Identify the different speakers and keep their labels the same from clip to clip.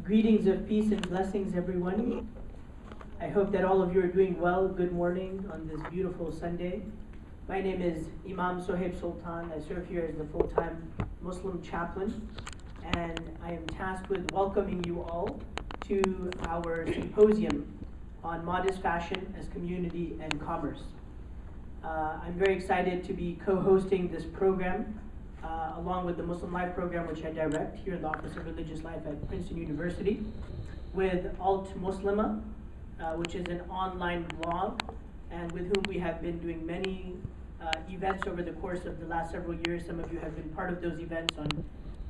Speaker 1: Greetings of peace and blessings, everyone. I hope that all of you are doing well. Good morning on this beautiful Sunday. My name is Imam Suhaib Soltan. I serve here as the full-time Muslim chaplain, and I am tasked with welcoming you all to our symposium on modest fashion as community and commerce. I'm very excited to be co-hosting this program along with the Muslim Life program, which I direct here in the Office of Religious Life at Princeton University, with altMuslimah, which is an online blog, and with whom we have been doing many events over the course of the last several years. Some of you have been part of those events on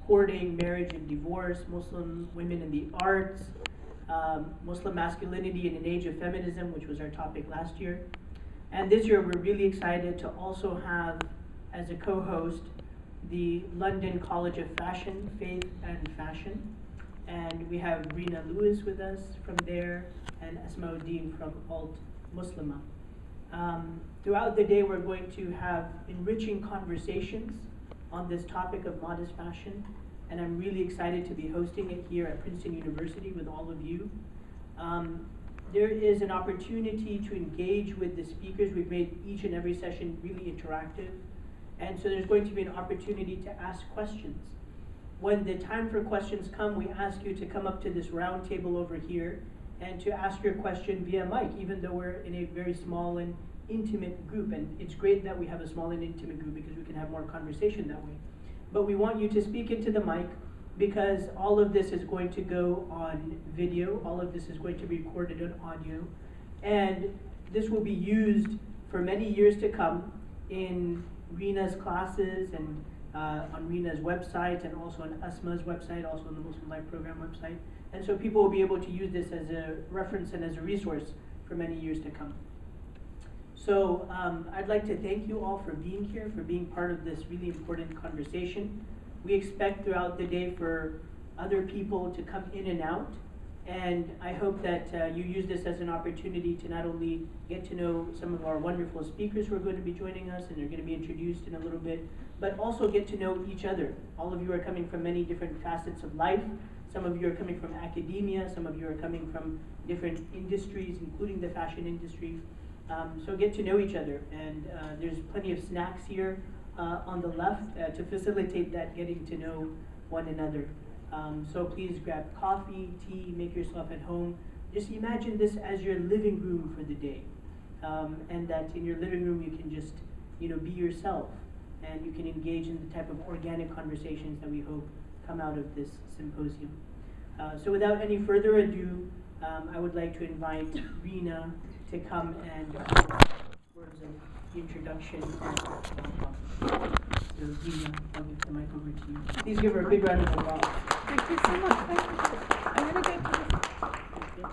Speaker 1: courting, marriage and divorce, Muslim women in the arts, Muslim masculinity in an age of feminism, which was our topic last year. And this year we're really excited to also have as a co-host the London College of Fashion, Faith and Fashion. And we have Reina Lewis with us from there and Asma Uddin from altMuslimah. Throughout the day we're going to have enriching conversations on this topic of modest fashion, and I'm really excited to be hosting it here at Princeton University with all of you. There is an opportunity to engage with the speakers. We've made each and every session really interactive, and so there's going to be an opportunity to ask questions. When the time for questions come, we ask you to come up to this round table over here and to ask your question via mic, even though we're in a very small and intimate group. And it's great that we have a small and intimate group because we can have more conversation that way. But we want you to speak into the mic because all of this is going to go on video. All of this is going to be recorded on audio. And this will be used for many years to come in Reina's classes and on Reina's website, and also on Asma's website, also on the Muslim Life Program website. And so people will be able to use this as a reference and as a resource for many years to come. So I'd like to thank you all for being here, for being part of this really important conversation. We expect throughout the day for other people to come in and out, and I hope that you use this as an opportunity to not only get to know some of our wonderful speakers who are going to be joining us, and they're going to be introduced in a little bit, but also get to know each other. All of you are coming from many different facets of life. Some of you are coming from academia, some of you are coming from different industries, including the fashion industry. So get to know each other, and there's plenty of snacks here on the left to facilitate that getting to know one another. So please grab coffee, tea, make yourself at home. Just imagine this as your living room for the day, and that in your living room you can just be yourself, and you can engage in the type of organic conversations that we hope come out of this symposium. So without any further ado, I would like to invite Reina to come and words of introduction. So Reina, I'll give the mic over to you. Please give her a big round of applause.
Speaker 2: Thank you so much. Thank you. I'm going to go to this.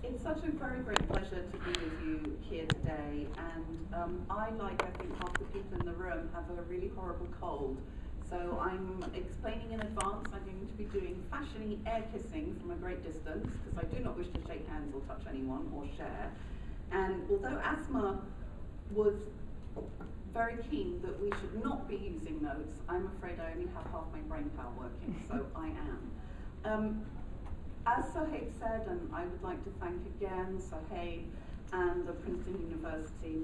Speaker 2: It's such a very great pleasure to be with you here today, and I think half the people in the room have a really horrible cold. So I'm explaining in advance, I'm going to be doing fashiony air kissing from a great distance, because I do not wish to shake hands or touch anyone or share. And although Asma was very keen that we should not be using notes, I'm afraid I only have half my brain power working, so I am. As Suhaib said, and I would like to thank again Suhaib and the Princeton University.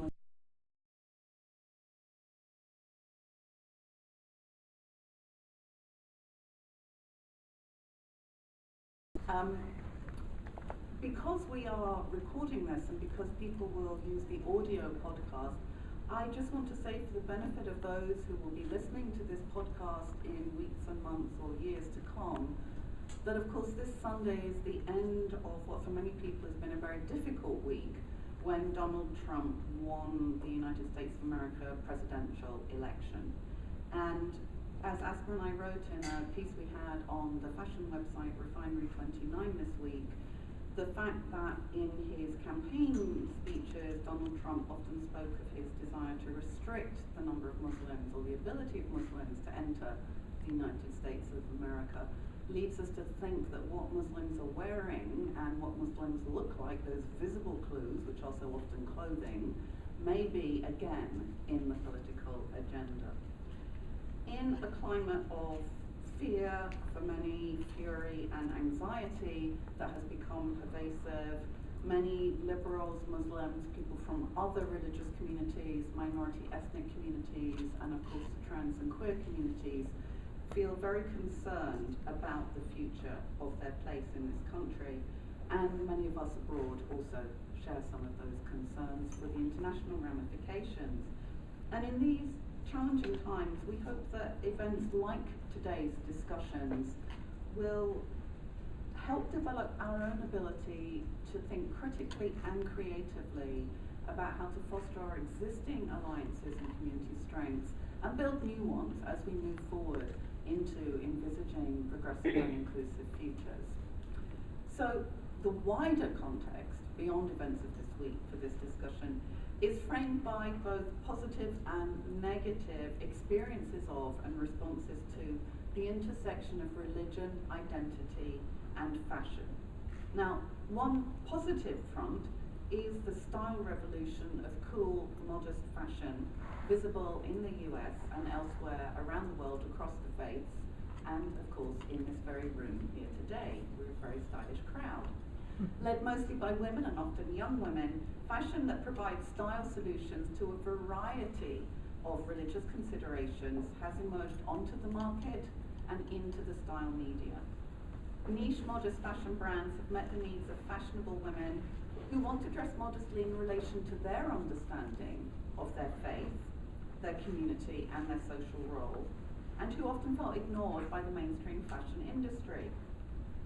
Speaker 2: Because we are recording this and because people will use the audio podcast, I just want to say, for the benefit of those who will be listening to this podcast in weeks and months or years to come, that of course this Sunday is the end of what for many people has been a very difficult week, when Donald Trump won the United States of America presidential election. And as Asma and I wrote in a piece we had on the fashion website Refinery 29 this week, the fact that in his campaign speeches, Donald Trump often spoke of his desire to restrict the number of Muslims or the ability of Muslims to enter the United States of America, leads us to think that what Muslims are wearing and what Muslims look like, those visible clues, which are so often clothing, may be again in the political agenda. in a climate of fear for many, fury and anxiety that has become pervasive, many liberals, Muslims, people from other religious communities, minority ethnic communities, and of course the trans and queer communities feel very concerned about the future of their place in this country. And many of us abroad also share some of those concerns for the international ramifications. And in these challenging times, we hope that events like today's discussions will help develop our own ability to think critically and creatively about how to foster our existing alliances and community strengths and build new ones as we move forward into envisaging progressive and inclusive futures. So the wider context beyond events of this week for this discussion is framed by both positive and negative experiences of and responses to the intersection of religion, identity, and fashion. Now, one positive front is the style revolution of cool, modest fashion visible in the US and elsewhere around the world across the faiths, and of course in this very room here today. We're a very stylish crowd. Led mostly by women and often young women, fashion that provides style solutions to a variety of religious considerations has emerged onto the market and into the style media. Niche modest fashion brands have met the needs of fashionable women who want to dress modestly in relation to their understanding of their faith, their community and their social role, and who often felt ignored by the mainstream fashion industry.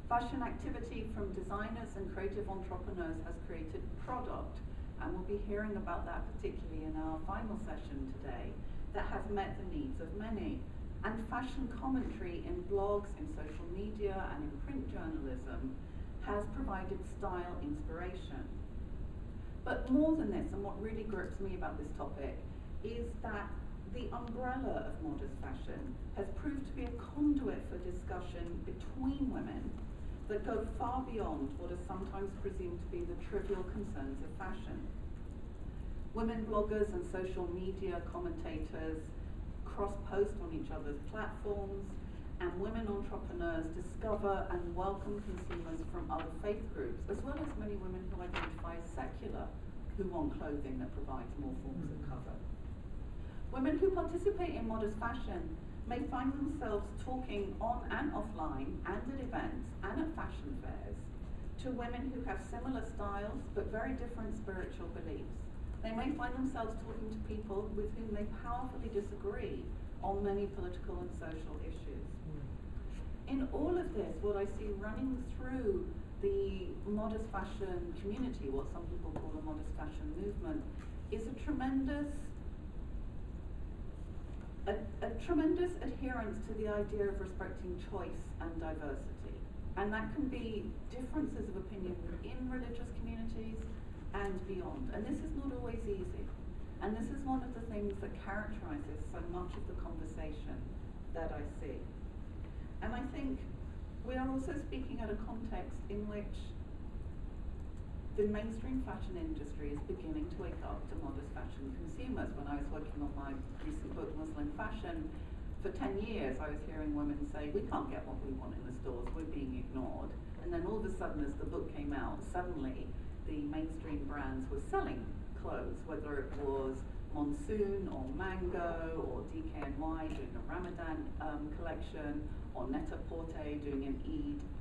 Speaker 2: Fashion activity from designers and creative entrepreneurs has created product, and we'll be hearing about that particularly in our final session today, that has met the needs of many. And fashion commentary in blogs, in social media, and in print journalism has provided style inspiration. But more than this, and what really grips me about this topic, is that the umbrella of modest fashion has proved to be a conduit for discussion between women that go far beyond what is sometimes presumed to be the trivial concerns of fashion. Women bloggers and social media commentators cross-post on each other's platforms, and women entrepreneurs discover and welcome consumers from other faith groups, as well as many women who identify as secular, who want clothing that provides more forms of cover. Women who participate in modest fashion may find themselves talking on and offline and at events and at fashion fairs to women who have similar styles but very different spiritual beliefs. They may find themselves talking to people with whom they powerfully disagree on many political and social issues. In all of this, what I see running through the modest fashion community, what some people call the modest fashion movement, is a tremendous adherence to the idea of respecting choice and diversity. And that can be differences of opinion within religious communities and beyond. And this is not always easy. And this is one of the things that characterizes so much of the conversation that I see. And I think we are also speaking at a context in which the mainstream fashion industry is beginning to wake up to modest fashion consumers. When I was working on my recent book, Muslim Fashion, for 10 years I was hearing women say, we can't get what we want in the stores, we're being ignored. And then all of a sudden, as the book came out, suddenly the mainstream brands were selling clothes, whether it was Monsoon or Mango or DKNY doing a Ramadan collection, or Net-a-Porter doing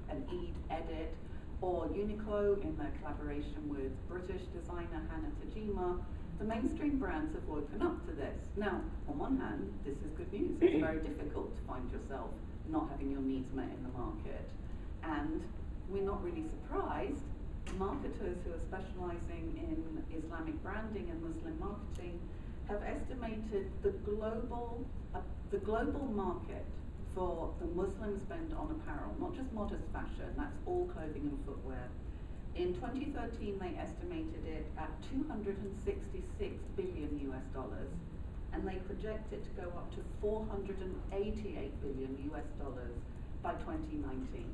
Speaker 2: an Eid edit, or Uniqlo in their collaboration with British designer Hannah Tajima. The mainstream brands have woken up to this. Now, on one hand, this is good news. It's very difficult to find yourself not having your needs met in the market. And we're not really surprised. Marketers who are specializing in Islamic branding and Muslim marketing have estimated the global market for the Muslim spend on apparel, not just modest fashion, that's all clothing and footwear. In 2013, they estimated it at $266 billion US, and they project it to go up to $488 billion US by 2019.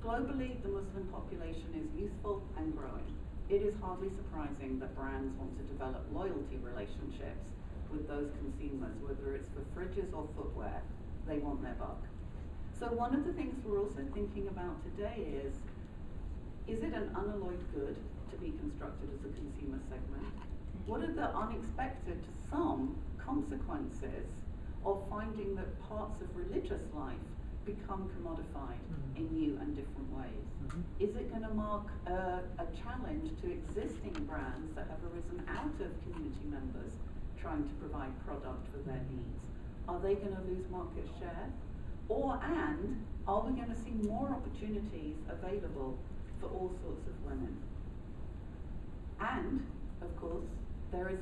Speaker 2: Globally, the Muslim population is youthful and growing. It is hardly surprising that brands want to develop loyalty relationships with those consumers, whether it's for fridges or footwear, they want their buck. So one of the things we're also thinking about today is it an unalloyed good to be constructed as a consumer segment? What are the unexpected, to some, consequences of finding that parts of religious life become commodified in new and different ways? Is it going to mark a challenge to existing brands that have arisen out of community members trying to provide product for their needs? Are they going to lose market share? And are we going to see more opportunities available for all sorts of women? And, of course, there is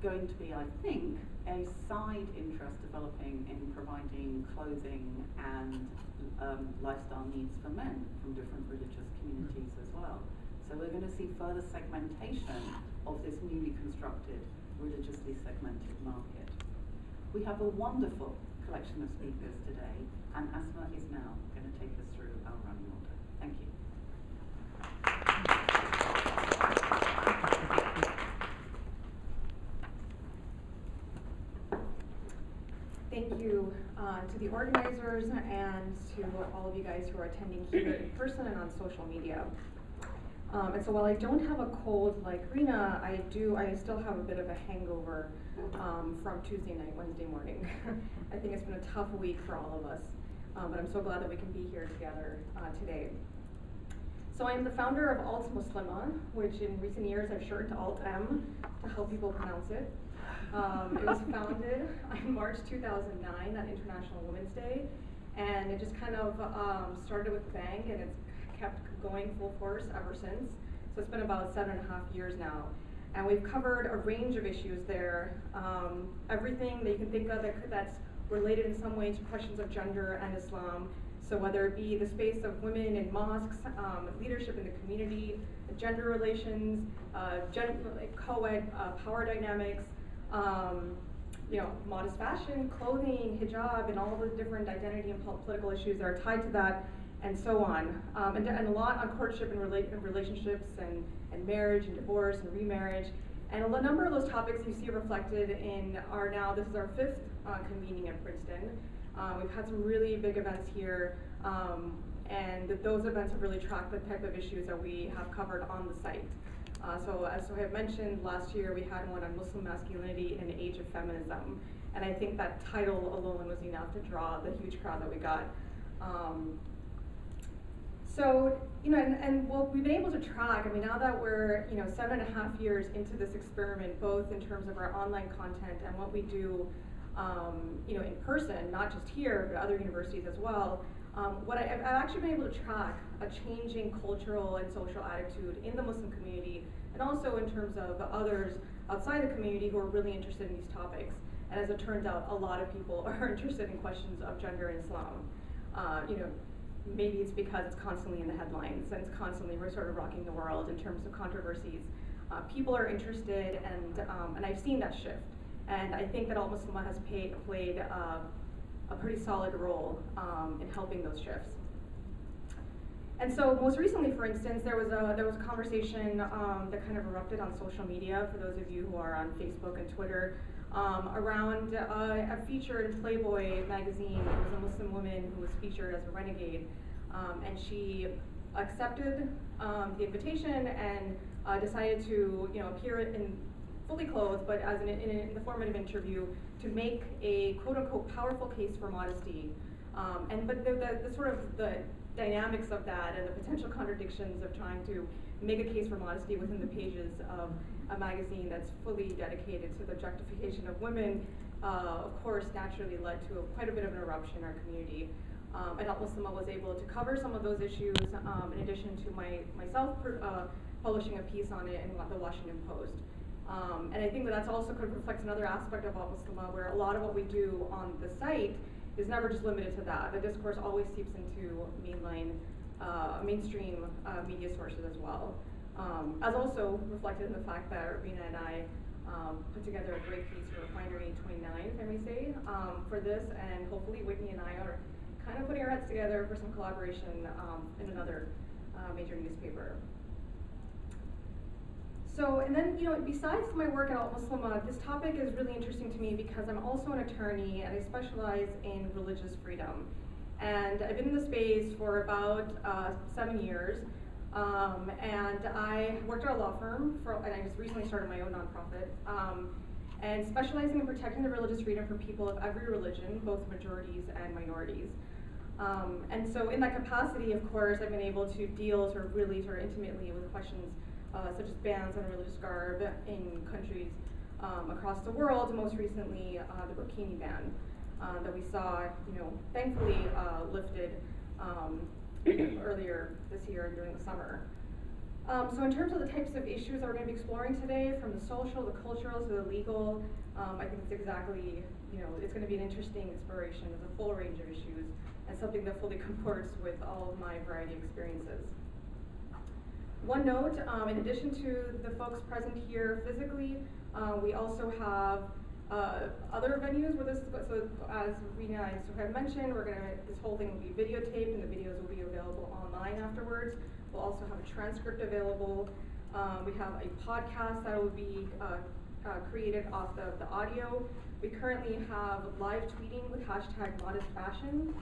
Speaker 2: going to be, I think, a side interest developing in providing clothing and lifestyle needs for men from different religious communities as well. So we're going to see further segmentation of this newly constructed, religiously segmented market. We have a wonderful collection of speakers today, and Asma is now going to take us through our running order. Thank you.
Speaker 3: Thank you to the organizers and to all of you guys who are attending here in person and on social media. And so while I don't have a cold like Reina, I still have a bit of a hangover from Tuesday night, Wednesday morning. I think it's been a tough week for all of us, but I'm so glad that we can be here together today. So I am the founder of altMuslimah, which in recent years I've shortened to alt-M to help people pronounce it. It was founded in March 2009 on International Women's Day, and it just kind of started with a bang, and it's kept going full force ever since. So it's been about 7.5 years now, and we've covered a range of issues there. Everything that you can think of that's related in some way to questions of gender and Islam. So whether it be the space of women in mosques, leadership in the community, gender relations, co-ed power dynamics, modest fashion, clothing, hijab, and all the different identity and political issues that are tied to that, and so on. And a lot on courtship and relationships and marriage and divorce and remarriage. And a number of those topics you see reflected in this is our 5th convening at Princeton. We've had some really big events here, and those events have really tracked the type of issues that we have covered on the site. So as Suhaib mentioned, last year we had one on Muslim masculinity in the age of feminism, and I think that title alone was enough to draw the huge crowd that we got. And what we've been able to track, I mean, now that we're 7.5 years into this experiment, both in terms of our online content and what we do, in person, not just here, but other universities as well. I've actually been able to track a changing cultural and social attitude in the Muslim community, and also in terms of others outside the community who are really interested in these topics. And as it turns out, a lot of people are interested in questions of gender and Islam. Maybe it's because it's constantly in the headlines, and it's constantly sort of rocking the world in terms of controversies. People are interested, and I've seen that shift. And I think that altMuslimah has played a pretty solid role in helping those shifts. And so most recently, for instance, there was a conversation that kind of erupted on social media, for those of you who are on Facebook and Twitter, around a feature in Playboy magazine. There was a Muslim woman who was featured as a renegade, and she accepted the invitation and decided to appear in fully clothed, but as in the formative interview, to make a quote-unquote powerful case for modesty. But the sort of the dynamics of that and the potential contradictions of trying to make a case for modesty within the pages of a magazine that's fully dedicated to the objectification of women, of course, naturally led to quite a bit of an eruption in our community. And altMuslimah was able to cover some of those issues, in addition to myself publishing a piece on it in the Washington Post. And I think that that's also kind of reflects another aspect of altMuslimah, where a lot of what we do on the site is never just limited to that. The discourse always seeps into mainstream media sources as well. As also reflected in the fact that Reina and I put together a great piece for Refinery 29, if I may say, for this, and hopefully Whitney and I are kind of putting our heads together for some collaboration in another major newspaper. So, and then, besides my work at altMuslimah, this topic is really interesting to me because I'm also an attorney and I specialize in religious freedom. And I've been in the space for about 7 years. And I worked at a law firm, and I just recently started my own nonprofit, and specializing in protecting the religious freedom for people of every religion, both majorities and minorities. And so in that capacity, of course, I've been able to deal really intimately with questions such as bans on religious garb in countries across the world, most recently the burkini ban that we saw, thankfully lifted earlier this year during the summer. So in terms of the types of issues that we're going to be exploring today, from the social, the cultural, to the legal, I think it's exactly, it's going to be an interesting exploration of the full range of issues and something that fully comports with all of my variety of experiences. One note, in addition to the folks present here physically, we also have other venues where this, so as Reina and Suhaib mentioned, this whole thing will be videotaped and the videos will be available online afterwards. We'll also have a transcript available. We have a podcast that will be created off the audio. We currently have live tweeting with #ModestFashion.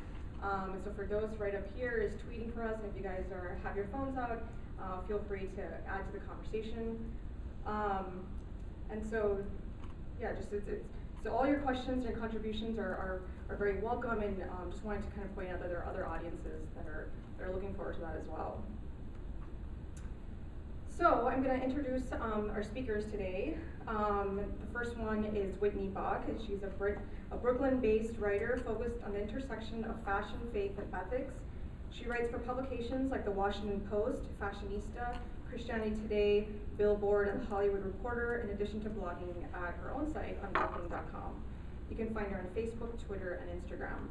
Speaker 3: And so for those right up here is tweeting for us, and if you guys have your phones out, feel free to add to the conversation. And so, yeah, so all your questions and contributions are very welcome, and just wanted to kind of point out that there are other audiences that are looking forward to that as well. So I'm going to introduce our speakers today. The first one is Whitney Bach, and she's a Brooklyn-based writer focused on the intersection of fashion, faith, and ethics. She writes for publications like The Washington Post, Fashionista, Christianity Today, Billboard, and The Hollywood Reporter, in addition to blogging at her own site on blogging.com. You can find her on Facebook, Twitter, and Instagram.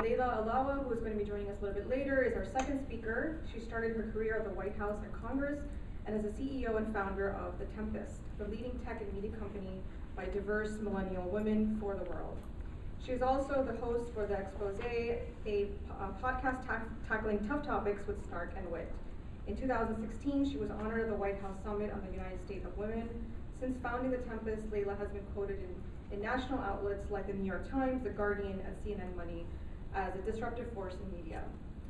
Speaker 3: Laila Alawa, who is going to be joining us a little bit later, is our second speaker. She started her career at the White House and Congress and is the CEO and founder of The Tempest, the leading tech and media company by diverse millennial women for the world. She is also the host for The Expose, a podcast tackling tough topics with snark and wit. In 2016, she was honored at the White House Summit on the United States of Women. Since founding The Tempest, Laila has been quoted in national outlets like the New York Times, The Guardian, and CNN Money as a disruptive force in media.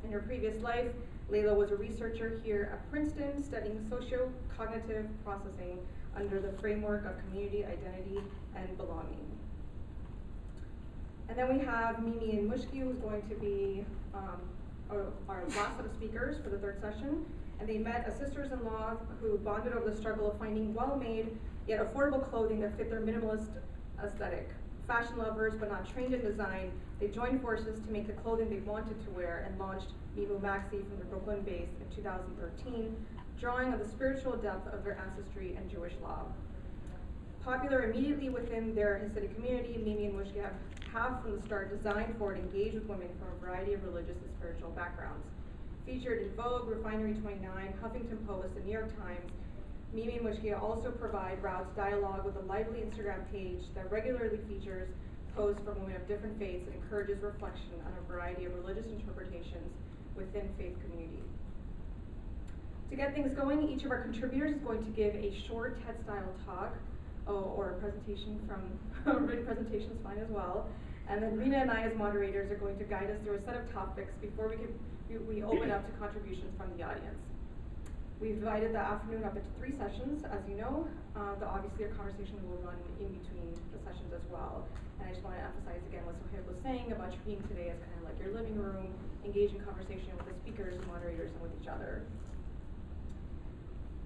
Speaker 3: In her previous life, Laila was a researcher here at Princeton studying socio-cognitive processing under the framework of community, identity, and belonging. And then we have Mimi and Mushky, who's going to be our last set of speakers for the third session. And they met as sisters-in-law who bonded over the struggle of finding well-made yet affordable clothing that fit their minimalist aesthetic. Fashion lovers, but not trained in design, they joined forces to make the clothing they wanted to wear and launched Mimu Maxi from their Brooklyn base in 2013, drawing on the spiritual depth of their ancestry and Jewish law. Popular immediately within their Hasidic community, Mimi and Mushky have from the start designed for and engaged with women from a variety of religious and spiritual backgrounds. Featured in Vogue, Refinery 29, Huffington Post, and New York Times, Mimi and Mushky also provide routes dialogue with a lively Instagram page that regularly features posts from women of different faiths and encourages reflection on a variety of religious interpretations within faith community. To get things going, each of our contributors is going to give a short TED-style talk, or a presentation from a written presentation is fine as well. And then Reina and I, as moderators, are going to guide us through a set of topics before we open up to contributions from the audience. We've divided the afternoon up into 3 sessions, as you know. Obviously, our conversation will run in between the sessions as well. And I just want to emphasize again what Suhaib was saying about treating today as kind of like your living room, engaging conversation with the speakers and moderators and with each other.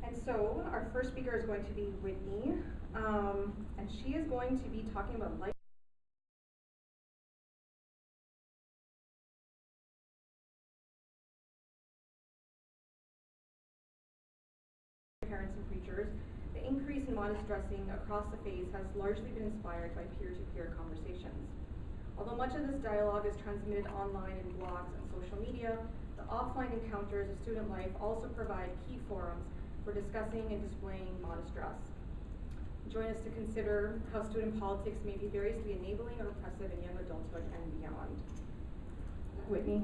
Speaker 3: And so, our first speaker is going to be Whitney, and she is going to be talking about life. Parents and preachers, the increase in modest dressing across the faith has largely been inspired by peer-to-peer conversations. Although much of this dialogue is transmitted online in blogs and social media, the offline encounters of student life also provide key forums for discussing and displaying modest dress. Join us to consider how student politics may be variously enabling or oppressive in young adulthood and beyond. Whitney.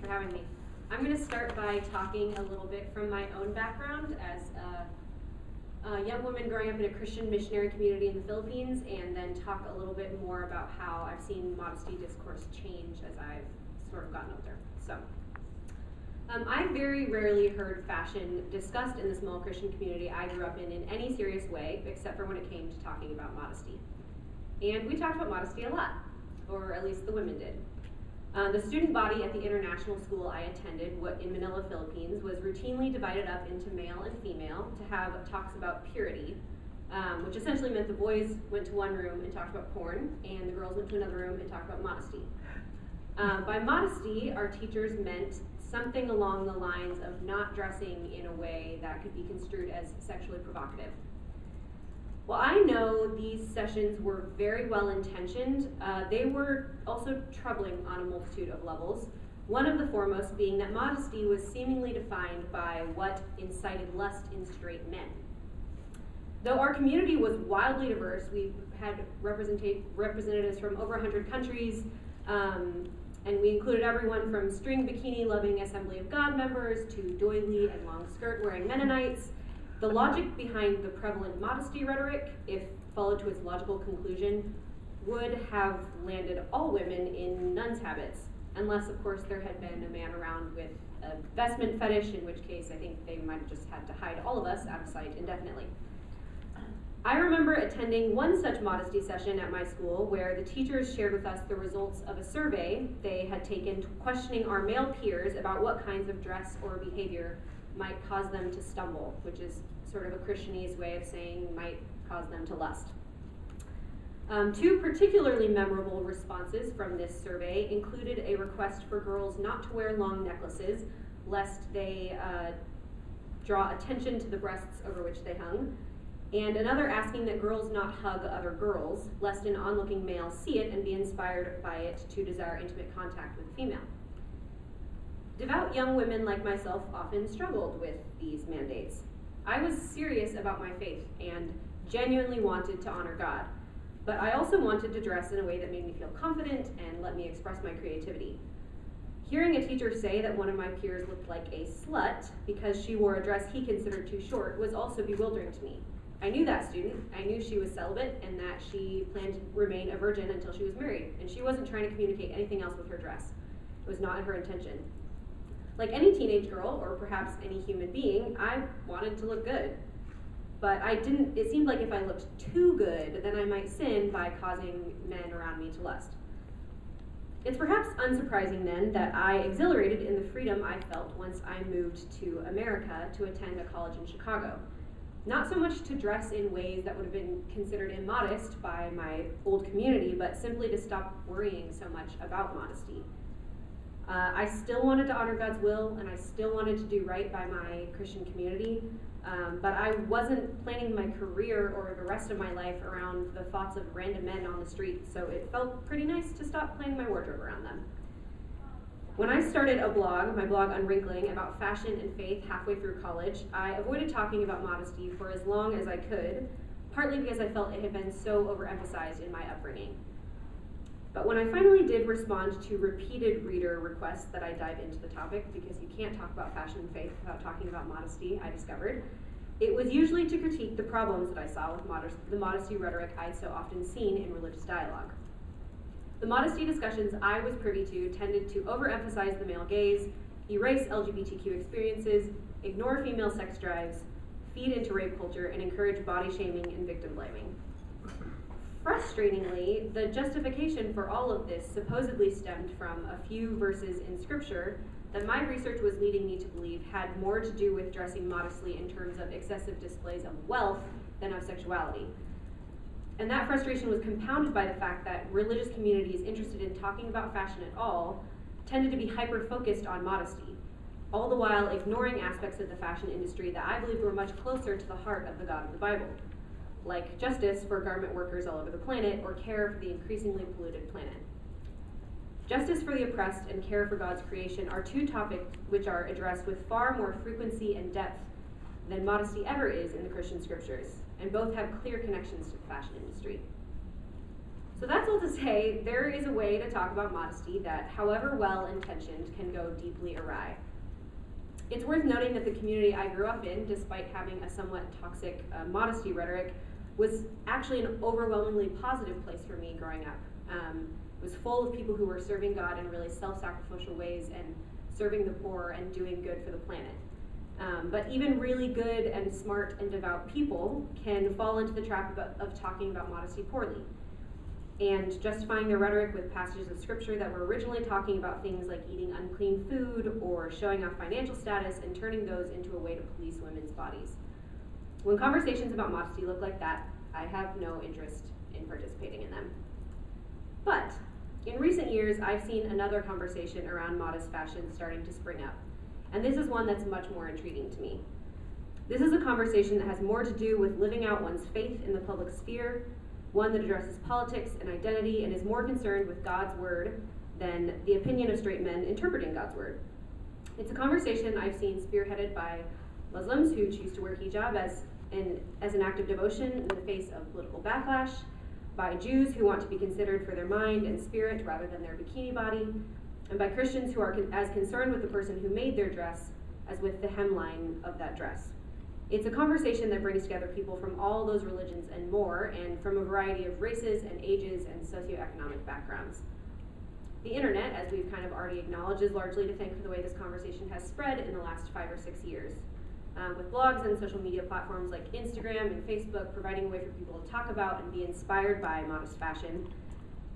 Speaker 4: for having me. I'm going to start by talking a little bit from my own background as a young woman growing up in a Christian missionary community in the Philippines, and then talk a little bit more about how I've seen modesty discourse change as I've sort of gotten older. So, I very rarely heard fashion discussed in the small Christian community I grew up in any serious way, except for when it came to talking about modesty. And we talked about modesty a lot, or at least the women did. The student body at the international school I attended, in Manila, Philippines, was routinely divided up into male and female to have talks about purity, which essentially meant the boys went to one room and talked about porn, and the girls went to another room and talked about modesty. By modesty, our teachers meant something along the lines of not dressing in a way that could be construed as sexually provocative. While I know these sessions were very well intentioned, they were also troubling on a multitude of levels, one of the foremost being that modesty was seemingly defined by what incited lust in straight men. Though our community was wildly diverse, we had representatives from over 100 countries, and we included everyone from string bikini-loving Assembly of God members to doily and long skirt-wearing Mennonites. The logic behind the prevalent modesty rhetoric, if followed to its logical conclusion, would have landed all women in nuns' habits, unless, of course, there had been a man around with a vestment fetish, in which case I think they might have just had to hide all of us out of sight indefinitely. I remember attending one such modesty session at my school where the teachers shared with us the results of a survey they had taken questioning our male peers about what kinds of dress or behavior might cause them to stumble, which is sort of a Christianese way of saying might cause them to lust. Two particularly memorable responses from this survey included a request for girls not to wear long necklaces, lest they draw attention to the breasts over which they hung, and another asking that girls not hug other girls, lest an onlooking male see it and be inspired by it to desire intimate contact with a female. Devout young women like myself often struggled with these mandates. I was serious about my faith and genuinely wanted to honor God, but I also wanted to dress in a way that made me feel confident and let me express my creativity. Hearing a teacher say that one of my peers looked like a slut because she wore a dress he considered too short was also bewildering to me. I knew that student. I knew she was celibate and that she planned to remain a virgin until she was married, and she wasn't trying to communicate anything else with her dress. It was not her intention. Like any teenage girl, or perhaps any human being, I wanted to look good. But it seemed like if I looked too good, then I might sin by causing men around me to lust. It's perhaps unsurprising then that I exhilarated in the freedom I felt once I moved to America to attend a college in Chicago. Not so much to dress in ways that would have been considered immodest by my old community, but simply to stop worrying so much about modesty. I still wanted to honor God's will, and I still wanted to do right by my Christian community, but I wasn't planning my career or the rest of my life around the thoughts of random men on the street, so it felt pretty nice to stop planning my wardrobe around them. When I started a blog, my blog Unwrinkling, about fashion and faith halfway through college, I avoided talking about modesty for as long as I could, partly because I felt it had been so overemphasized in my upbringing. But when I finally did respond to repeated reader requests that I dive into the topic, because you can't talk about fashion and faith without talking about modesty, I discovered, it was usually to critique the problems that I saw with the modesty rhetoric I'd so often seen in religious dialogue. The modesty discussions I was privy to tended to overemphasize the male gaze, erase LGBTQ experiences, ignore female sex drives, feed into rape culture, and encourage body shaming and victim blaming. Frustratingly, the justification for all of this supposedly stemmed from a few verses in scripture that my research was leading me to believe had more to do with dressing modestly in terms of excessive displays of wealth than of sexuality. And that frustration was compounded by the fact that religious communities interested in talking about fashion at all tended to be hyper-focused on modesty, all the while ignoring aspects of the fashion industry that I believed were much closer to the heart of the God of the Bible, like justice for garment workers all over the planet or care for the increasingly polluted planet. Justice for the oppressed and care for God's creation are two topics which are addressed with far more frequency and depth than modesty ever is in the Christian scriptures, and both have clear connections to the fashion industry. So that's all to say, there is a way to talk about modesty that, however well-intentioned, can go deeply awry. It's worth noting that the community I grew up in, despite having a somewhat toxic modesty rhetoric, was actually an overwhelmingly positive place for me growing up. It was full of people who were serving God in really self-sacrificial ways and serving the poor and doing good for the planet. But even really good and smart and devout people can fall into the trap of talking about modesty poorly and justifying their rhetoric with passages of scripture that were originally talking about things like eating unclean food or showing off financial status and turning those into a way to police women's bodies. When conversations about modesty look like that, I have no interest in participating in them. But in recent years, I've seen another conversation around modest fashion starting to spring up. And this is one that's much more intriguing to me. This is a conversation that has more to do with living out one's faith in the public sphere, one that addresses politics and identity and is more concerned with God's word than the opinion of straight men interpreting God's word. It's a conversation I've seen spearheaded by Muslims who choose to wear hijab as an act of devotion in the face of political backlash, by Jews who want to be considered for their mind and spirit rather than their bikini body, and by Christians who are as concerned with the person who made their dress as with the hemline of that dress. It's a conversation that brings together people from all those religions and more, and from a variety of races and ages and socioeconomic backgrounds. The internet, as we've kind of already acknowledged, is largely to thank for the way this conversation has spread in the last 5 or 6 years. With blogs and social media platforms like Instagram and Facebook providing a way for people to talk about and be inspired by modest fashion,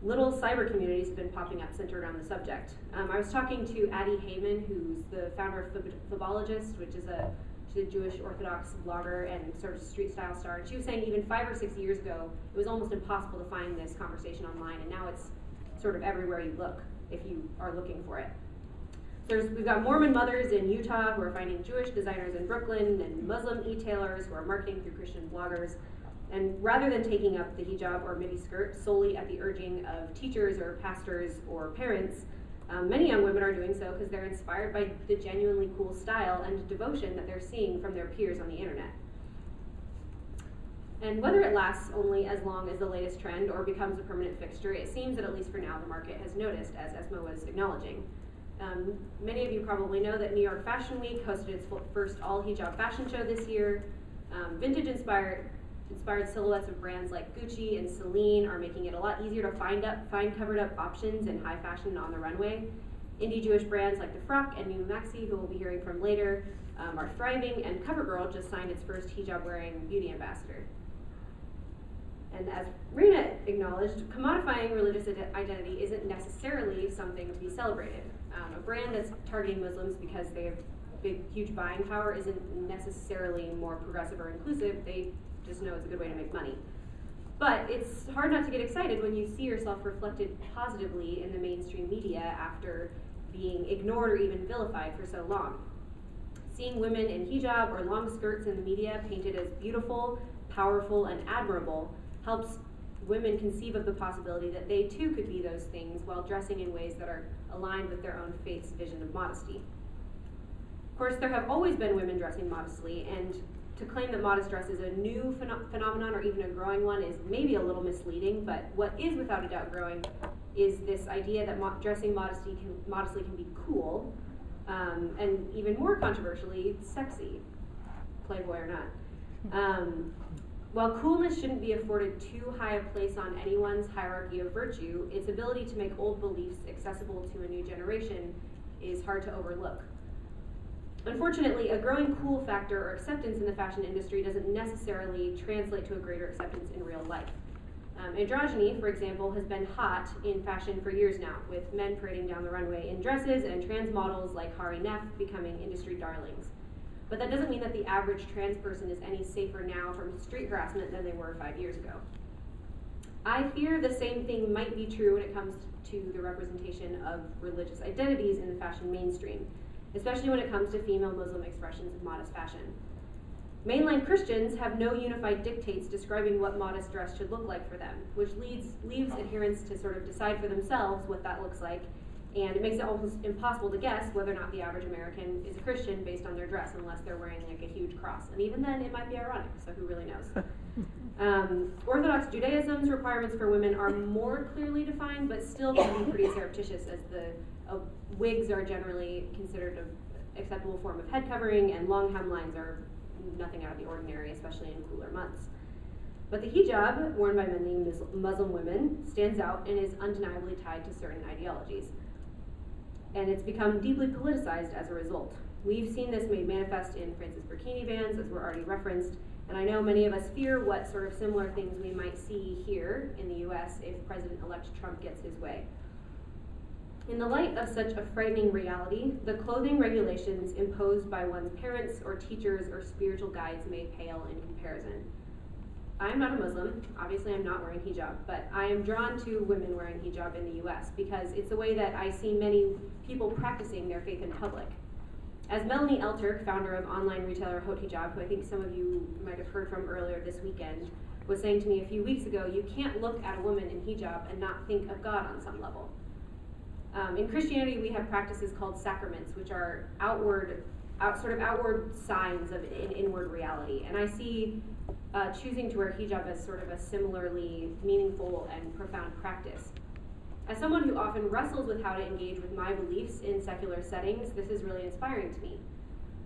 Speaker 4: little cyber communities have been popping up centered around the subject. I was talking to Addie Heyman, who's the founder of Fibologist, which is she's a Jewish Orthodox blogger and sort of street style star, and she was saying even 5 or 6 years ago, it was almost impossible to find this conversation online, and now it's sort of everywhere you look if you are looking for it. We've got Mormon mothers in Utah who are finding Jewish designers in Brooklyn and Muslim e-tailers who are marketing through Christian bloggers. And rather than taking up the hijab or midi skirt solely at the urging of teachers or pastors or parents, many young women are doing so because they're inspired by the genuinely cool style and devotion that they're seeing from their peers on the internet. And whether it lasts only as long as the latest trend or becomes a permanent fixture, it seems that at least for now the market has noticed, as Asma was acknowledging. Many of you probably know that New York Fashion Week hosted its first all-hijab fashion show this year. Vintage-inspired silhouettes of brands like Gucci and Celine are making it a lot easier to find covered-up options in high fashion on the runway. Indie Jewish brands like The Frock and New Maxi, who we'll be hearing from later, are thriving, and CoverGirl just signed its first hijab-wearing beauty ambassador. And as Reina acknowledged, commodifying religious identity isn't necessarily something to be celebrated. A brand that's targeting Muslims because they have huge buying power isn't necessarily more progressive or inclusive. They just know it's a good way to make money. But it's hard not to get excited when you see yourself reflected positively in the mainstream media after being ignored or even vilified for so long. Seeing women in hijab or long skirts in the media painted as beautiful, powerful, and admirable helps women conceive of the possibility that they too could be those things while dressing in ways that are aligned with their own faith's vision of modesty. Of course, there have always been women dressing modestly, and to claim that modest dress is a new phenomenon or even a growing one is maybe a little misleading, but what is without a doubt growing is this idea that dressing modestly can be cool, and even more controversially, sexy, Playboy or not. While coolness shouldn't be afforded too high a place on anyone's hierarchy of virtue, its ability to make old beliefs accessible to a new generation is hard to overlook. Unfortunately, a growing cool factor or acceptance in the fashion industry doesn't necessarily translate to a greater acceptance in real life. Androgyny, for example, has been hot in fashion for years now, with men parading down the runway in dresses and trans models like Hari Nef becoming industry darlings. But that doesn't mean that the average trans person is any safer now from street harassment than they were 5 years ago. I fear the same thing might be true when it comes to the representation of religious identities in the fashion mainstream, especially when it comes to female Muslim expressions of modest fashion. Mainline Christians have no unified dictates describing what modest dress should look like for them, which leaves adherents to sort of decide for themselves what that looks like, And it makes it almost impossible to guess whether or not the average American is a Christian based on their dress, unless they're wearing like a huge cross. And even then, it might be ironic, so who really knows? Orthodox Judaism's requirements for women are more clearly defined, but still can be pretty surreptitious, as the wigs are generally considered an acceptable form of head covering, and long hemlines are nothing out of the ordinary, especially in cooler months. But the hijab, worn by many Muslim women, stands out and is undeniably tied to certain ideologies. And it's become deeply politicized as a result. We've seen this made manifest in France's burkini bans, as were already referenced, and I know many of us fear what sort of similar things we might see here in the US if President-elect Trump gets his way. In the light of such a frightening reality, the clothing regulations imposed by one's parents or teachers or spiritual guides may pale in comparison. I'm not a Muslim, obviously I'm not wearing hijab, but I am drawn to women wearing hijab in the US because it's a way that I see many people practicing their faith in public. As Melanie Elturk, founder of online retailer Haute Hijab, who I think some of you might have heard from earlier this weekend, was saying to me a few weeks ago, you can't look at a woman in hijab and not think of God on some level. In Christianity, we have practices called sacraments, which are outward signs of an inward reality. And I see choosing to wear hijab as sort of a similarly meaningful and profound practice. As someone who often wrestles with how to engage with my beliefs in secular settings, this is really inspiring to me.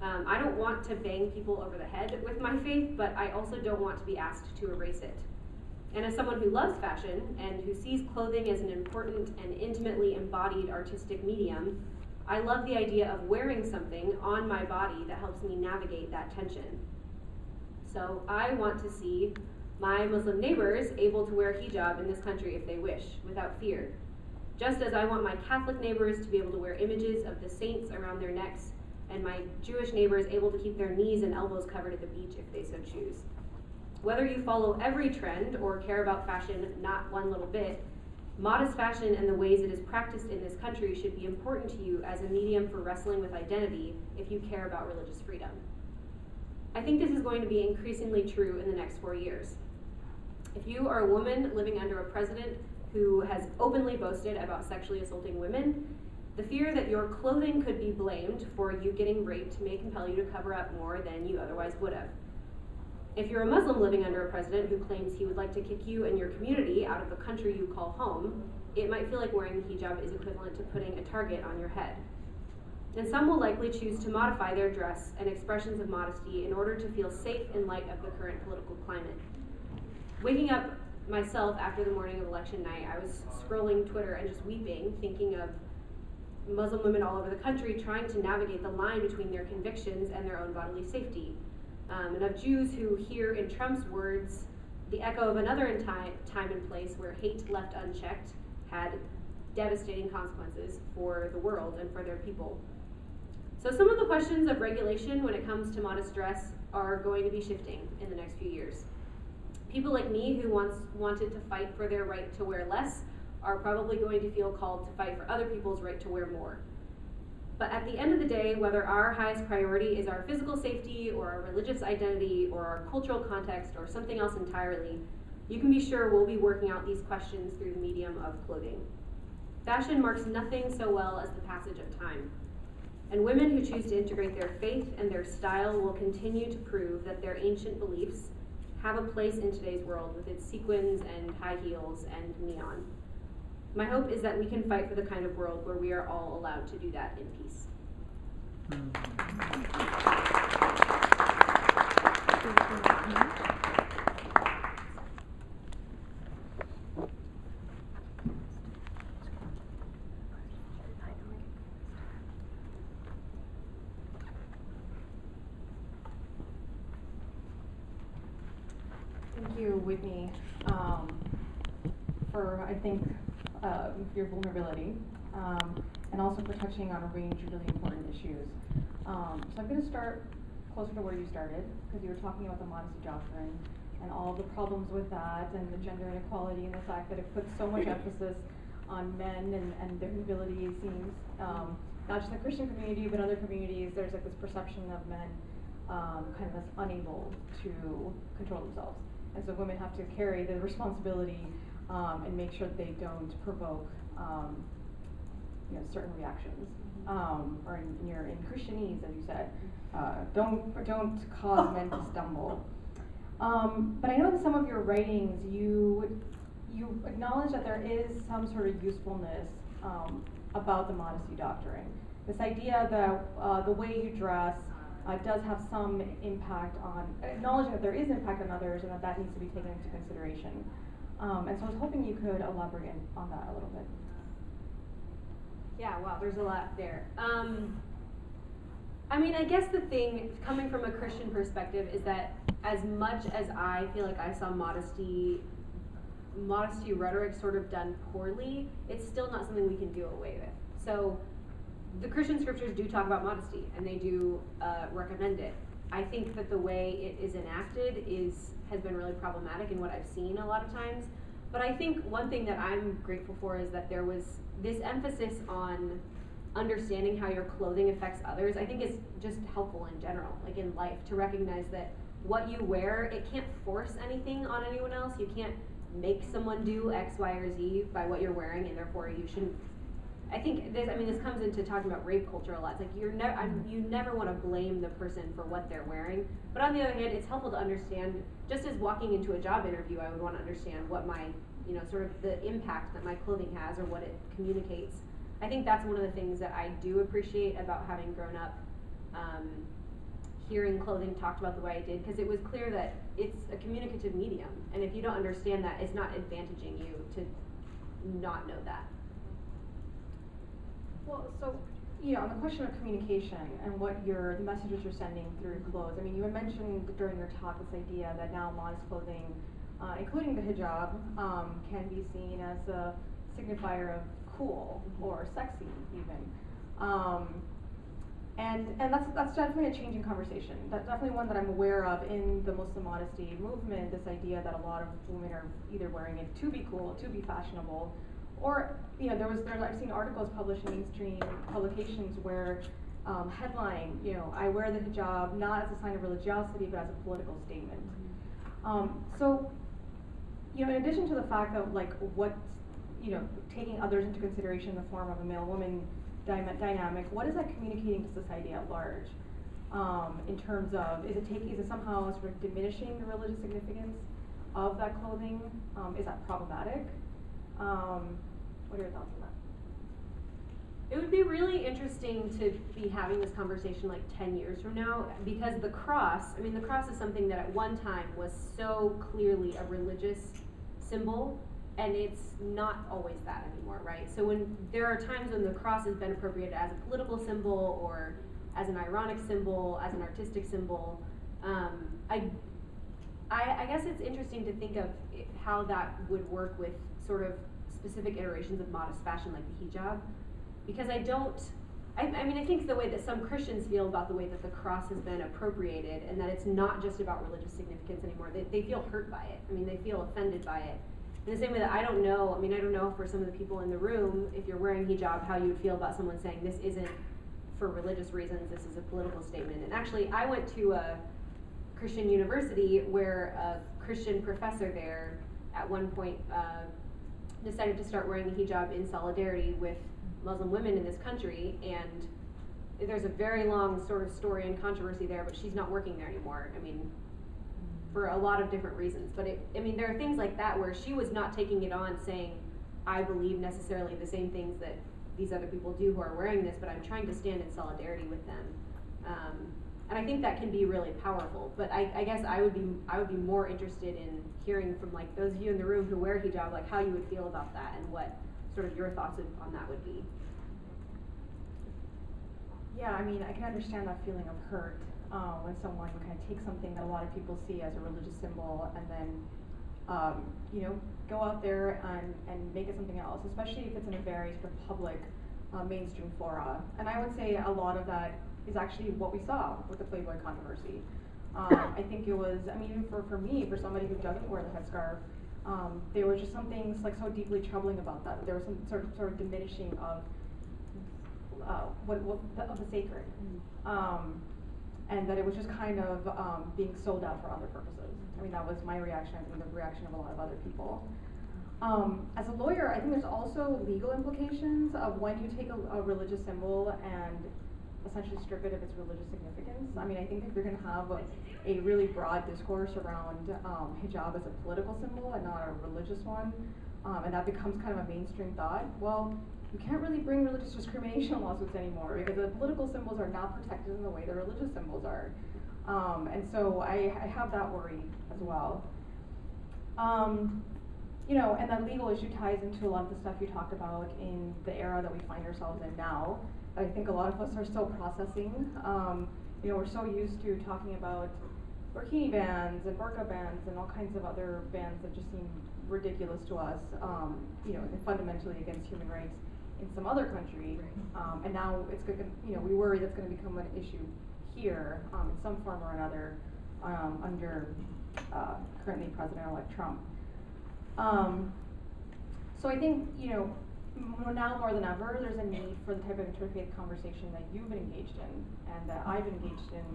Speaker 4: I don't want to bang people over the head with my faith, but I also don't want to be asked to erase it. And as someone who loves fashion and who sees clothing as an important and intimately embodied artistic medium, I love the idea of wearing something on my body that helps me navigate that tension. So I want to see my Muslim neighbors able to wear hijab in this country if they wish, without fear. Just as I want my Catholic neighbors to be able to wear images of the saints around their necks, and my Jewish neighbors able to keep their knees and elbows covered at the beach if they so choose. Whether you follow every trend or care about fashion not one little bit, modest fashion and the ways it is practiced in this country should be important to you as a medium for wrestling with identity if you care about religious freedom. I think this is going to be increasingly true in the next 4 years. If you are a woman living under a president who has openly boasted about sexually assaulting women, the fear that your clothing could be blamed for you getting raped may compel you to cover up more than you otherwise would have. If you're a Muslim living under a president who claims he would like to kick you and your community out of the country you call home, it might feel like wearing the hijab is equivalent to putting a target on your head. And some will likely choose to modify their dress and expressions of modesty in order to feel safe in light of the current political climate. Waking up myself after the morning of election night, I was scrolling Twitter and just weeping, thinking of Muslim women all over the country trying to navigate the line between their convictions and their own bodily safety. And of Jews who hear in Trump's words the echo of another time and place where hate left unchecked had devastating consequences for the world and for their people. So some of the questions of regulation when it comes to modest dress are going to be shifting in the next few years. People like me who once wanted to fight for their right to wear less are probably going to feel called to fight for other people's right to wear more. But at the end of the day, whether our highest priority is our physical safety or our religious identity or our cultural context or something else entirely, you can be sure we'll be working out these questions through the medium of clothing. Fashion marks nothing so well as the passage of time. And women who choose to integrate their faith and their style will continue to prove that their ancient beliefs have a place in today's world with its sequins and high heels and neon. My hope is that we can fight for the kind of world where we are all allowed to do that in peace.
Speaker 3: Thank you, Whitney, for, I think, your vulnerability, and also for touching on a range of really important issues. So I'm going to start closer to where you started, because you were talking about the modesty doctrine and all the problems with that, and the gender inequality, and the fact that it puts so much emphasis on men and their ability, it seems, not just in the Christian community, but other communities, there's like this perception of men kind of as unable to control themselves. And so women have to carry the responsibility and make sure that they don't provoke certain reactions. Or in Christianese, as you said, don't cause men to stumble. But I know in some of your writings you acknowledge that there is some sort of usefulness about the modesty doctrine. This idea that the way you dress does have some impact on, acknowledging that there is impact on others and that needs to be taken into consideration. And so I was hoping you could elaborate on that a little bit.
Speaker 4: Yeah, wow, there's a lot there. I mean, I guess the thing, coming from a Christian perspective, is that as much as I feel like I saw modesty rhetoric sort of done poorly, it's still not something we can do away with. So the Christian scriptures do talk about modesty, and they do recommend it. I think that the way it is enacted has been really problematic in what I've seen a lot of times. But I think one thing that I'm grateful for is that there was this emphasis on understanding how your clothing affects others. I think is just helpful in general, like in life, to recognize that what you wear, it can't force anything on anyone else. You can't make someone do X, Y, or Z by what you're wearing, and therefore you shouldn't. I think this comes into talking about rape culture a lot. It's like you never want to blame the person for what they're wearing. But on the other hand, it's helpful to understand, just as walking into a job interview, I would want to understand what my, sort of the impact that my clothing has or what it communicates. I think that's one of the things that I do appreciate about having grown up, hearing clothing talked about the way I did, because it was clear that it's a communicative medium, and if you don't understand that, it's not advantaging you to not know that.
Speaker 3: Well, so, on the question of communication and what the messages you're sending through your clothes, I mean, you had mentioned during your talk this idea that now modest clothing, including the hijab, can be seen as a signifier of cool or sexy even. And that's definitely a changing conversation. That's definitely one that I'm aware of in the Muslim modesty movement, this idea that a lot of women are either wearing it to be cool, to be fashionable, or, I've seen articles published in mainstream publications where headline, I wear the hijab not as a sign of religiosity, but as a political statement. So, in addition to the fact that, taking others into consideration in the form of a male-woman dynamic, what is that communicating to society at large? In terms of, is it somehow sort of diminishing the religious significance of that clothing? Is that problematic? What are your thoughts on that?
Speaker 4: It would be really interesting to be having this conversation 10 years from now, because the cross is something that at one time was so clearly a religious symbol, and it's not always that anymore, right? So when there are times when the cross has been appropriated as a political symbol or as an ironic symbol, as an artistic symbol, I guess it's interesting to think of how that would work with sort of specific iterations of modest fashion like the hijab, because I think the way that some Christians feel about the way that the cross has been appropriated, and that it's not just about religious significance anymore. They feel hurt by it. They feel offended by it. In the same way that I don't know for some of the people in the room, if you're wearing hijab, how you would feel about someone saying this isn't for religious reasons, this is a political statement. And actually, I went to a Christian university where a Christian professor there at one point decided to start wearing the hijab in solidarity with Muslim women in this country, and there's a very long sort of story and controversy there, but she's not working there anymore. For a lot of different reasons. But there are things like that where she was not taking it on saying, I believe necessarily the same things that these other people do who are wearing this, but I'm trying to stand in solidarity with them. And I think that can be really powerful. But I guess I would be more interested in hearing from those of you in the room who wear hijab, how you would feel about that and what sort of your thoughts on that would be.
Speaker 3: Yeah, I can understand that feeling of hurt when someone kind of takes something that a lot of people see as a religious symbol and then, go out there and make it something else, especially if it's in a very sort of public mainstream fora. And I would say a lot of that is actually what we saw with the Playboy controversy. I think it was, even for me, for somebody who doesn't wear the headscarf, there was just something so deeply troubling about that. There was some sort of diminishing of the sacred, and that it was just kind of being sold out for other purposes. That was my reaction. I think the reaction of a lot of other people. As a lawyer, I think there's also legal implications of when you take a religious symbol and essentially strip it of its religious significance. I mean, I think if you're going to have a really broad discourse around hijab as a political symbol and not a religious one, and that becomes kind of a mainstream thought, well, you can't really bring religious discrimination lawsuits anymore because the political symbols are not protected in the way the religious symbols are. And so I have that worry as well. You know, and that legal issue ties into a lot of the stuff you talked about in the era that we find ourselves in now. I think a lot of us are still processing. You know, we're so used to talking about burkini bans and burqa bans and all kinds of other bans that just seem ridiculous to us, you know, and fundamentally against human rights in some other country. And now it's going to, you know, we worry that's going to become an issue here in some form or another under currently President-elect Trump. So I think, you know, now more than ever, there's a need for the type of interfaith conversation that you've been engaged in and that I've engaged in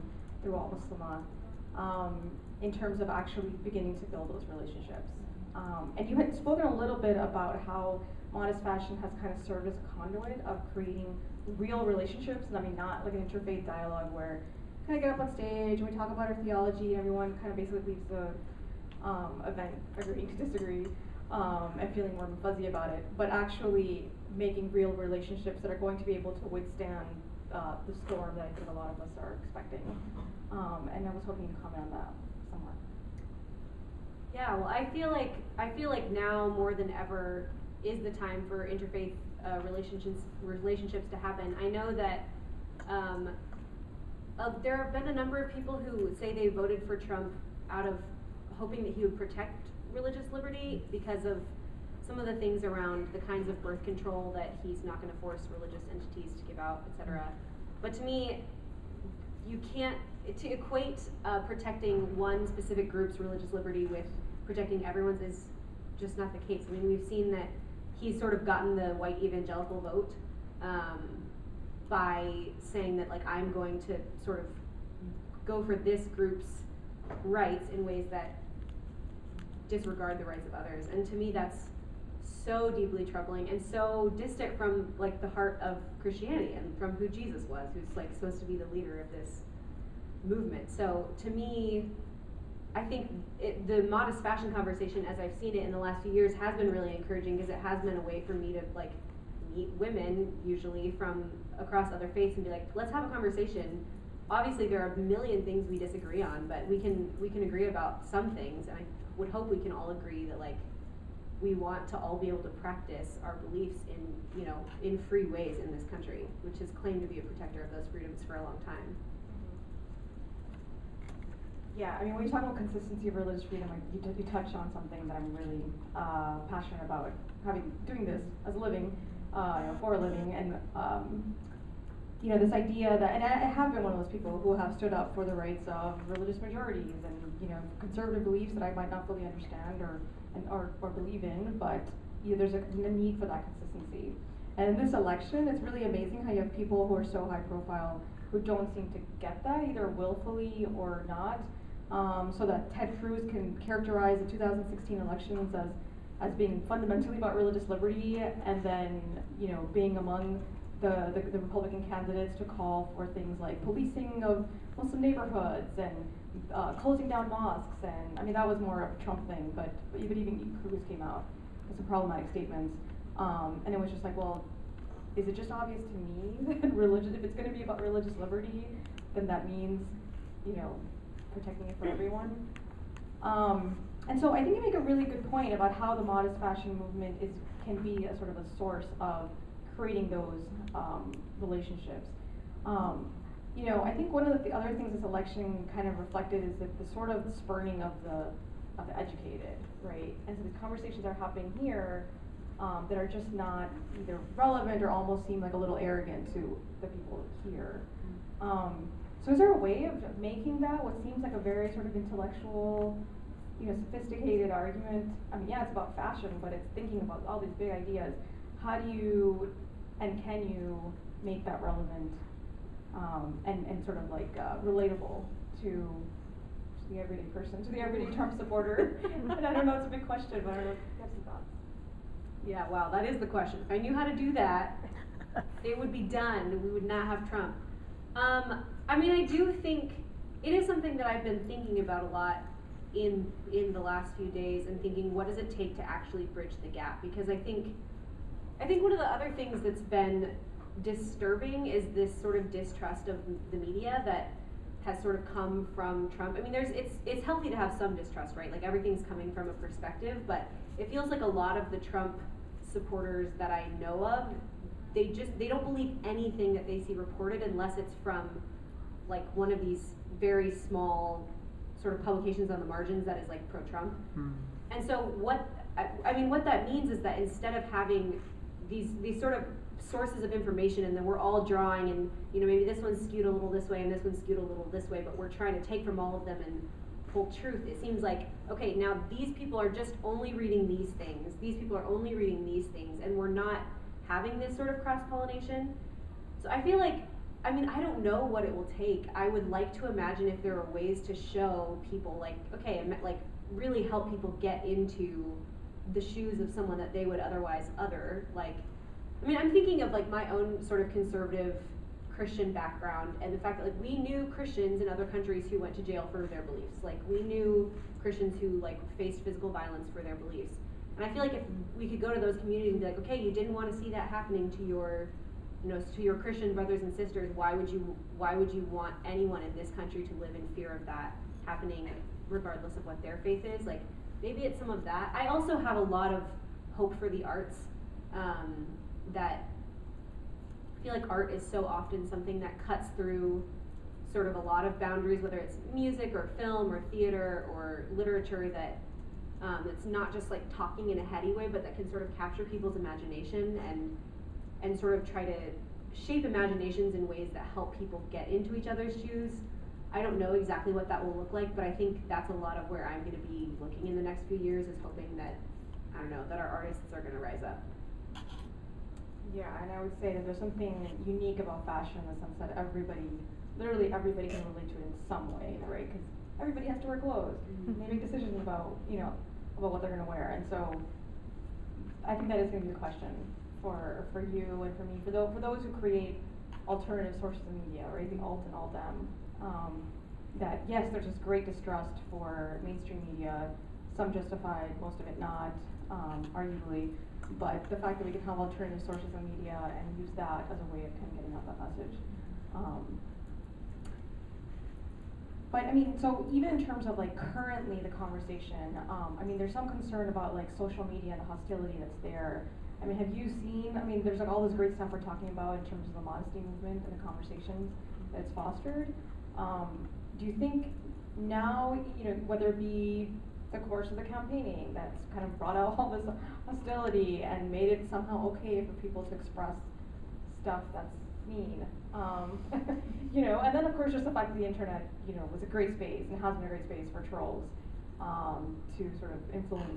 Speaker 3: through altMuslimah, in terms of actually beginning to build those relationships. And you had spoken a little bit about how modest fashion has kind of served as a conduit of creating real relationships, and I mean not like an interfaith dialogue where kind of get up on stage and we talk about our theology and everyone kind of basically leaves the event agreeing to disagree and feeling warm and fuzzy about it, but actually making real relationships that are going to be able to withstand the storm that I think a lot of us are expecting. And I was hoping you'd comment on that somewhat.
Speaker 4: Yeah, well, I feel like now more than ever is the time for interfaith relationships to happen. I know that there have been a number of people who say they voted for Trump out of hoping that he would protect religious liberty because of some of the things around the kinds of birth control that he's not going to force religious entities to give out, etc. But to me, you can't, to equate protecting one specific group's religious liberty with protecting everyone's is just not the case. I mean, we've seen that he's sort of gotten the white evangelical vote by saying that, like, I'm going to sort of go for this group's rights in ways that disregard the rights of others. And to me, that's so deeply troubling and so distant from, like, the heart of Christianity and from who Jesus was, who's, like, supposed to be the leader of this movement. So to me, I think the modest fashion conversation, as I've seen it in the last few years, has been really encouraging because it has been a way for me to, like, meet women, usually from across other faiths, and be like, let's have a conversation. Obviously, there are a million things we disagree on, but we can agree about some things, and I would hope we can all agree that, like, we want to all be able to practice our beliefs in, you know, in free ways in this country, which has claimed to be a protector of those freedoms for a long time.
Speaker 3: Yeah, I mean, when you talk about consistency of religious freedom, you touched on something that I'm really passionate about, doing this as a living, you know, for a living, and you know, this idea that, and I have been one of those people who have stood up for the rights of religious majorities and, you know, conservative beliefs that I might not fully understand or believe in, but you know, there's a need for that consistency. And in this election, it's really amazing how you have people who are so high profile who don't seem to get that, either willfully or not. So that Ted Cruz can characterize the 2016 elections as being fundamentally about religious liberty, and then, you know, being among the Republican candidates to call for things like policing of Muslim neighborhoods and closing down mosques. And I mean, that was more of a Trump thing, but even Cruz came out with some problematic statements. And it was just like, well, is it just obvious to me that if it's going to be about religious liberty, then that means, you know, protecting it for everyone? And so I think you make a really good point about how the modest fashion movement can be a sort of a source of creating those relationships. You know, I think one of the other things this election kind of reflected is that the sort of spurning of the educated, right? And so these conversations are happening here that are just not either relevant or almost seem like a little arrogant to the people here. So is there a way of making that what seems like a very sort of intellectual, you know, sophisticated argument? I mean, yeah, it's about fashion, but it's thinking about all these big ideas. How do you and can you make that relevant and sort of like relatable to the everyday person, to the everyday Trump supporter? And I don't know, it's a big question, but I don't know if you have some thoughts.
Speaker 4: Yeah, wow, that is the question. If I knew how to do that, it would be done. We would not have Trump. I mean, I do think it is something that I've been thinking about a lot in the last few days, and thinking, what does it take to actually bridge the gap? Because I think one of the other things that's been disturbing is this sort of distrust of the media that has sort of come from Trump. I mean, it's healthy to have some distrust, right? Like, everything's coming from a perspective, but it feels like a lot of the Trump supporters that I know of, they don't believe anything that they see reported unless it's from like one of these very small sort of publications on the margins that is like pro-Trump. And so what that means is that instead of having these sort of sources of information, and then we're all drawing, and maybe this one's skewed a little this way and this one's skewed a little this way, but we're trying to take from all of them and pull truth. It seems like, okay, now these people are just only reading these things, these people are only reading these things, and we're not having this sort of cross-pollination. So I feel like, I mean, I don't know what it will take. I would like to imagine if there are ways to show people, like, okay, like really help people get into the shoes of someone that they would otherwise other. Like, I mean, I'm thinking of like my own sort of conservative Christian background, and the fact that like we knew Christians in other countries who went to jail for their beliefs. Like, we knew Christians who like faced physical violence for their beliefs. And I feel like if we could go to those communities and be like, okay, you didn't want to see that happening to your to your Christian brothers and sisters, why would you want anyone in this country to live in fear of that happening regardless of what their faith is? Like, maybe it's some of that. I also have a lot of hope for the arts, that I feel like art is so often something that cuts through sort of a lot of boundaries, whether it's music or film or theater or literature, that it's not just like talking in a heady way, but that can sort of capture people's imagination and sort of try to shape imaginations in ways that help people get into each other's shoes. I don't know exactly what that will look like, but I think that's a lot of where I'm going to be looking in the next few years, is hoping that, I don't know, that our artists are going to rise up.
Speaker 5: Yeah, and I would say that there's something unique about fashion in the sense that literally everybody can relate to it in some way, right? Because everybody has to wear clothes.
Speaker 4: Mm-hmm.
Speaker 5: They make decisions about, about what they're going to wear. And so I think that is going to be the question for you and for me, for those who create alternative sources of media, right? The alt and alt-dem. That yes, there's this great distrust for mainstream media, some justified, most of it not, arguably. But the fact that we can have alternative sources of media and use that as a way of kind of getting out that message. But I mean, so even in terms of like currently the conversation, I mean, there's some concern about like social media and the hostility that's there. I mean, have you seen, I mean, there's like all this great stuff we're talking about in terms of the modesty movement and the conversations that it's fostered. Do you think now, whether it be the course of the campaigning that's kind of brought out all this hostility and made it somehow okay for people to express stuff that's mean, and then of course just the fact that the internet, was a great space and has been a great space for trolls, to sort of influence